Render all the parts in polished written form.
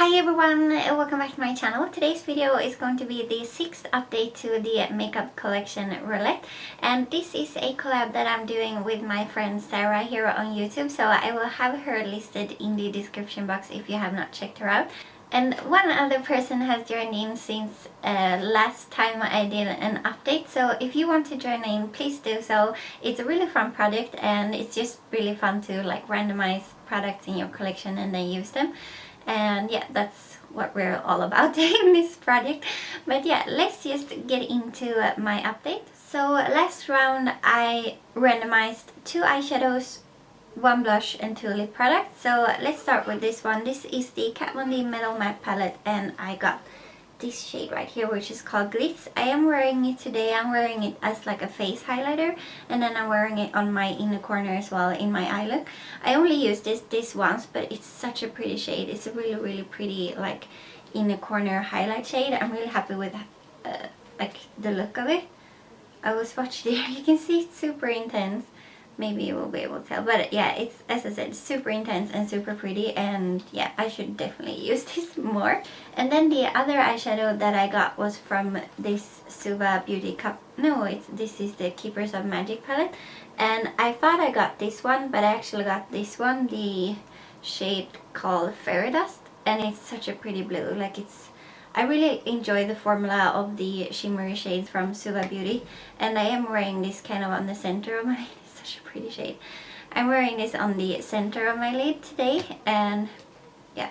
Hi everyone, welcome back to my channel. Today's video is going to be the 6th update to the makeup collection Roulette, and this is a collab that I'm doing with my friend Sarah here on YouTube, so I will have her listed in the description box if you have not checked her out. And one other person has joined in since last time I did an update, so if you want to join in, please do so. It's a really fun project and it's just really fun to like randomize products in your collection and then use them. And yeah, that's what we're all about in this project. But yeah, let's just get into my update. So last round I randomized 2 eyeshadows, 1 blush and 2 lip products. So let's start with this one. This is the Kat Von D Metal Matte Palette and I got this shade right here, which is called Glitz. I am wearing it today. I'm wearing it as like a face highlighter, and then I'm wearing it on my inner corner as well in my eye look. I only used this once, but it's such a pretty shade. It's a really pretty like inner corner highlight shade. I'm really happy with like the look of it. I will swatch there. You can see it's super intense. Maybe you will be able to tell, but yeah, it's, as I said, super intense and super pretty, and yeah, I should definitely use this more. And then the other eyeshadow that I got was from this Suva Beauty Cup. No, this is the Keepers of Magic palette, and I thought I got this one, but I actually got this one, the shade called Fairy Dust, and it's such a pretty blue. Like I really enjoy the formula of the shimmery shades from Suva Beauty, and I am wearing this kind of on the center of my such a pretty shade. I'm wearing this on the center of my lid today, and yeah,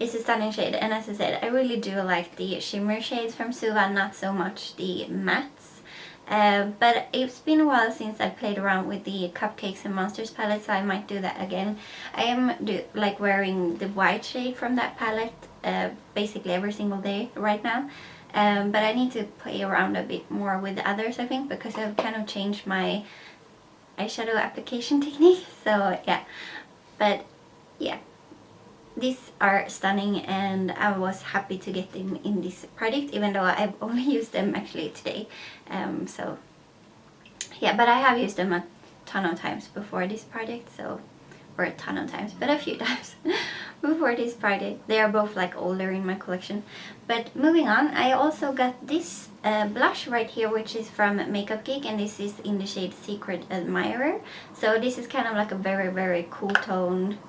it's a stunning shade. And as I said, I really do like the shimmer shades from Suva, not so much the mattes. But it's been a while since I played around with the Cupcakes and Monsters palette, so I might do that again. I am like wearing the white shade from that palette basically every single day right now. But I need to play around a bit more with the others, I think, because I've kind of changed my eyeshadow application technique. So yeah, but yeah, these are stunning and I was happy to get them in this project, even though I've only used them actually today. So yeah, but I have used them a ton of times before this project, so, or a ton of times, but a few times before this project. They are both like older in my collection. But moving on, I also got this blush right here, which is from Geek, and this is in the shade Secret Admirer. So this is kind of like a very cool tone,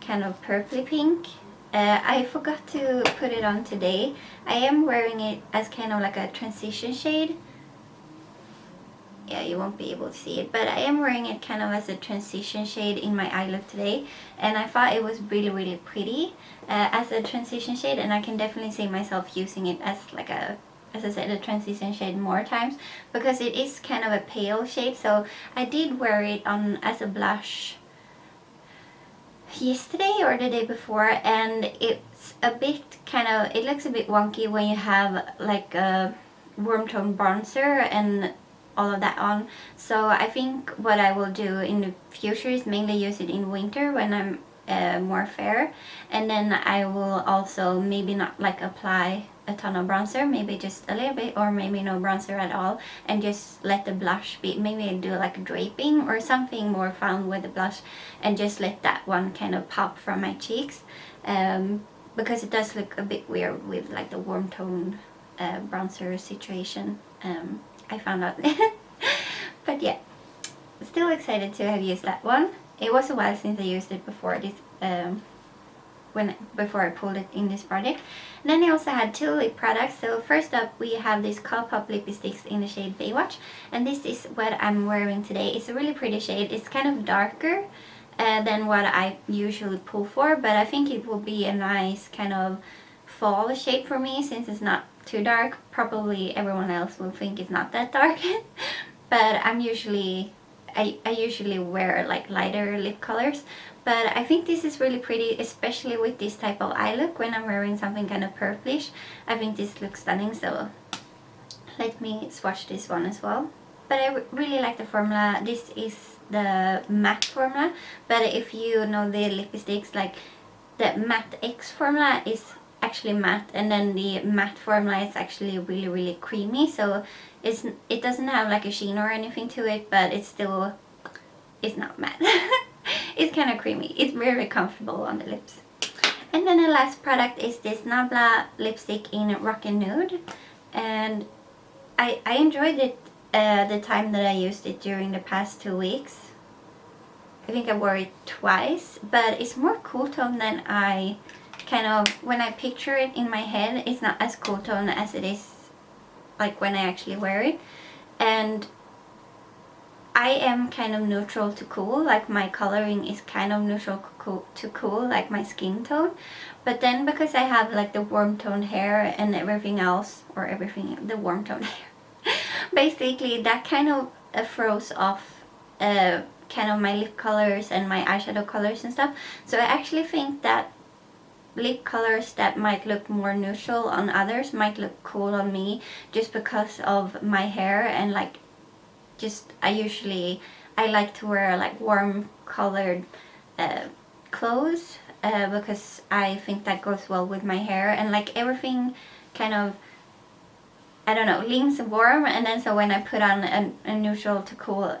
kind of purpley pink. I forgot to put it on today. I am wearing it as kind of like a transition shade. Yeah, you won't be able to see it, but I am wearing it kind of as a transition shade in my eye look today, and I thought it was really pretty as a transition shade, and I can definitely see myself using it as like a, as I said, a transition shade more times, because it is kind of a pale shade. So I did wear it on as a blush yesterday or the day before, and it's a bit kind of, it looks a bit wonky when you have like a warm tone bronzer and all of that on. So I think what I will do in the future is mainly use it in winter when I'm more fair, and then I will also maybe not like apply a ton of bronzer, maybe just a little bit, or maybe no bronzer at all, and just let the blush be, maybe do like draping or something more fun with the blush, and just let that one kind of pop from my cheeks, because it does look a bit weird with like the warm tone bronzer situation. I found out. But yeah, still excited to have used that one. It was a while since I used it before this, before I pulled it in this project. And then I also had 2 lip products. So first up we have this Colourpop lipsticks in the shade Baewatch, and this is what I'm wearing today. It's a really pretty shade. It's kind of darker than what I usually pull for, but I think it will be a nice kind of fall shade for me since it's not too dark. Probably everyone else will think it's not that dark. But I usually wear like lighter lip colors, but I think this is really pretty, especially with this type of eye look. When I'm wearing something kind of purplish, I think this looks stunning. So let me swatch this one as well. But I really like the formula. This is the matte formula, but if you know the lipsticks, like the Matte X formula is actually matte, and then the matte formula is actually really creamy. So it doesn't have like a sheen or anything to it, but it's not matte. It's kind of creamy. It's very comfortable on the lips. And then the last product is this Nabla lipstick in Rockin' Nude, and I enjoyed it the time that I used it during the past 2 weeks. I think I wore it twice, but it's more cool tone than I kind of, when I picture it in my head, it's not as cool tone as it is like when I actually wear it. And I am kind of neutral to cool, like my coloring is kind of neutral to cool, like my skin tone. But then because I have like the warm toned hair and everything else, or everything, the warm toned hair, basically that kind of throws off kind of my lip colors and my eyeshadow colors and stuff. So I actually think that lip colors that might look more neutral on others might look cool on me, just because of my hair. And like, just I like to wear like warm colored clothes because I think that goes well with my hair, and like everything kind of, I don't know, leans warm, and then so when I put on a neutral to cool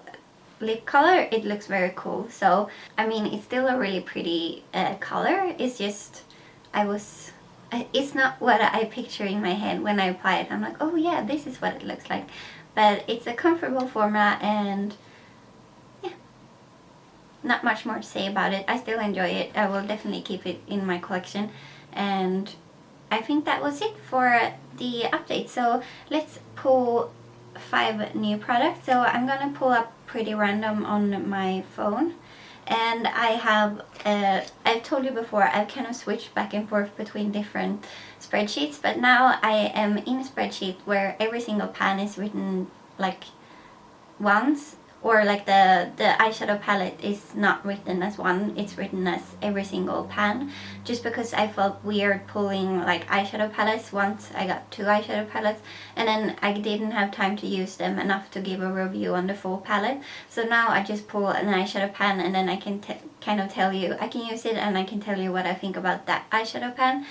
lip color, it looks very cool. So I mean, it's still a really pretty color. It's just it's not what I picture in my head when I apply it. I'm like, oh yeah, this is what it looks like. But it's a comfortable formula, and yeah, not much more to say about it. I still enjoy it. I will definitely keep it in my collection, and I think that was it for the update. So let's pull 5 new products. So I'm gonna pull up pretty random on my phone, and I have I've told you before, I've kind of switched back and forth between different spreadsheets, but now I am in a spreadsheet where every single pan is written like once, or like the eyeshadow palette is not written as one, it's written as every single pan, just because I felt weird pulling like eyeshadow palettes once I got 2 eyeshadow palettes, and then I didn't have time to use them enough to give a review on the full palette. So now I just pull an eyeshadow pan, and then I can kind of tell you, I can use it and I can tell you what I think about that eyeshadow pan,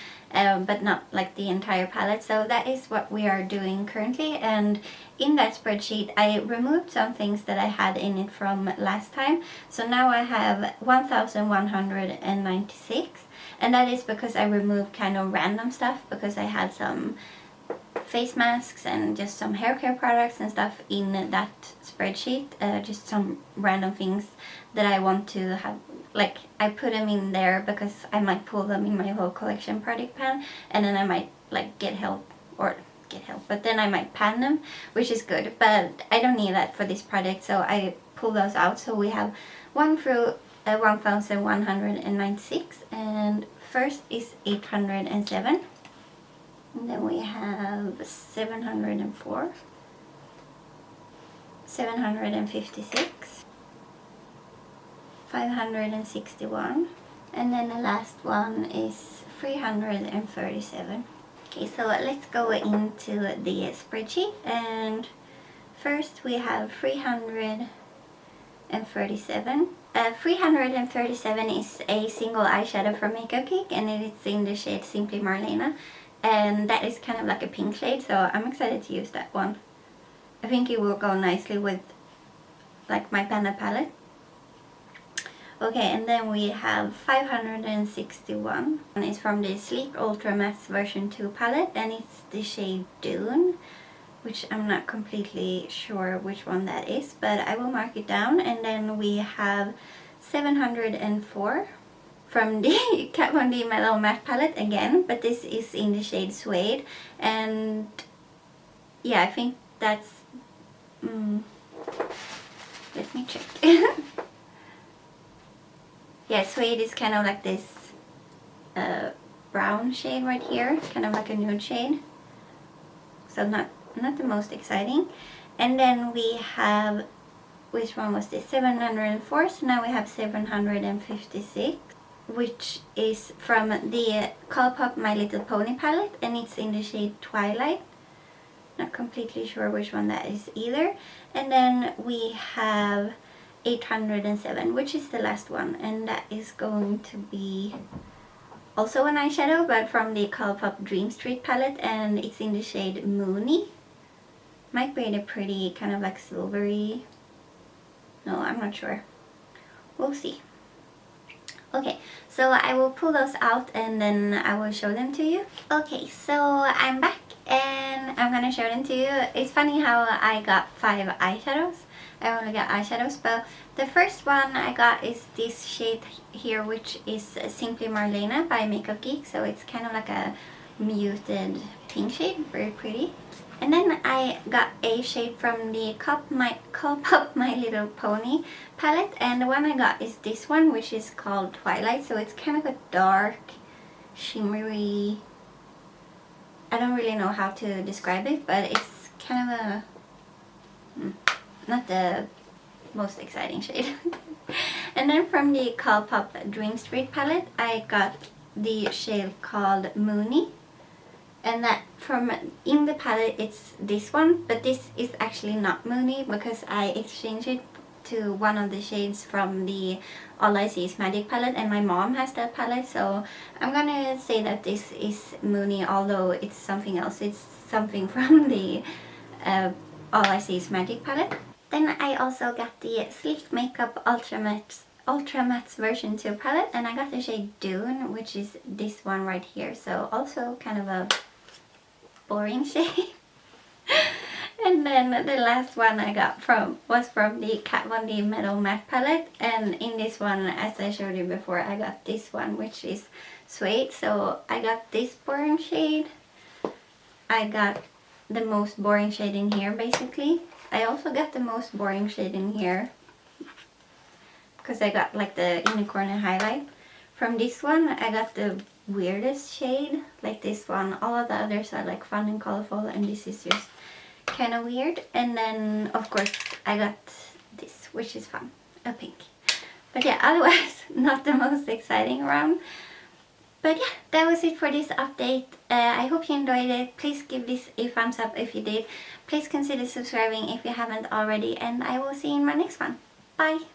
but not like the entire palette. So that is what we are doing currently, and in that spreadsheet I removed some things that I had in it from last time. So now I have 1196, and that is because I removed kind of random stuff, because I had some face masks and just some hair care products and stuff in that spreadsheet, just some random things that I want to have. Like, I put them in there because I might pull them in my whole collection product pan, and then I might like get help, but then I might pan them, which is good, but I don't need that for this project, so I pull those out. So we have 1 through 1196, and first is 807, and then we have 704, 756, 561, and then the last one is 337. Okay, so let's go into the spreadsheet, and first we have 337. 337 is a single eyeshadow from Makeup Geek, and it is in the shade Simply Marlena, and that is kind of like a pink shade, so I'm excited to use that one. I think it will go nicely with like my Panda palette. Okay, and then we have 561. And it's from the Sleek Ultra Matte version 2 palette, and it's the shade Dune, which I'm not completely sure which one that is, but I will mark it down. And then we have 704 from the Kat Von D Mellow Matte palette again, but this is in the shade Suede, and yeah, I think that's let me check. Yeah, Suede is kind of like this brown shade right here, kind of like a nude shade, so not the most exciting. And then we have, which one was this, 704, so now we have 756, which is from the Colourpop My Little Pony palette, and it's in the shade Twilight. Not completely sure which one that is either. And then we have 807, which is the last one, and that is going to be also an eyeshadow, but from the Colourpop Dream Street palette, and it's in the shade Moony. Might be a pretty kind of like silvery, no, I'm not sure, we'll see. Okay, so I will pull those out and then I will show them to you. Okay, so I'm back and I'm gonna show them to you. It's funny how I got 5 eyeshadows. I only got eyeshadows, but the first one I got is this shade here, which is Simply Marlena by Makeup Geek. So it's kind of like a muted pink shade, very pretty. And then I got a shade from the Colourpop My Little Pony palette, and the one I got is this one, which is called Twilight. So it's kind of a dark, shimmery, I don't really know how to describe it, but it's kind of a, not the most exciting shade. And then from the Colourpop Dream Street palette, I got the shade called Moony. And that from in the palette it's this one, but this is actually not Moony because I exchanged it to one of the shades from the All I See Is Magic palette, and my mom has that palette, so I'm gonna say that this is Moony, although it's something else. It's something from the All I See Is Magic palette. Then I also got the Sleek Makeup Ultra Matte version 2 palette, and I got the shade Dune, which is this one right here, so also kind of a boring shade. And then the last one I got was from the Kat Von D Metal Matte palette, and in this one, as I showed you before, I got this one, which is Suede. So I got this boring shade, I got the most boring shade in here basically. I also got the most boring shade in here because I got like the unicorn highlight. From this one I got the weirdest shade, like this one. All of the others are like fun and colorful, and this is just kind of weird. And then of course I got this, which is fun, a pink. But yeah, otherwise not the most exciting round. But yeah, that was it for this update. I hope you enjoyed it. Please give this a thumbs up if you did. Please consider subscribing if you haven't already, and I will see you in my next one. Bye!